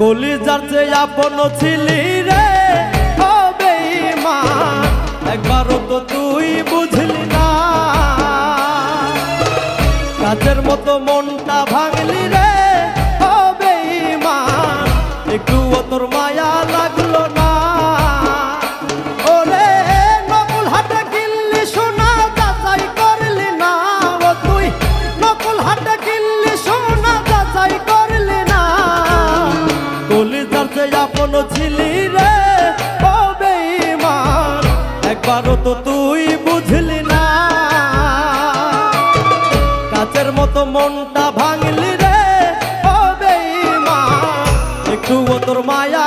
কলিজার যে আপন ছিলি রে ও বেঈমান, একবারও তো তুই বুঝলি না। কাচের মতো মনটা ভাঙলি রে ও বেঈমান, একটুও তোর মায়া লাগলো না। ওরে নকুল হাটে কিনলি সোনা যাচাই করলি না, ও তুই নকুল হাটে কিনলি সোনা যাচাই করলি না। কলিজার যে আপন ছিলি রে ও বেঈমান, একবারও তো তুই বুঝলি না। কাচের মতো মনটা ভাঙলি রে ও বেঈমান, একটুও তোর মায়া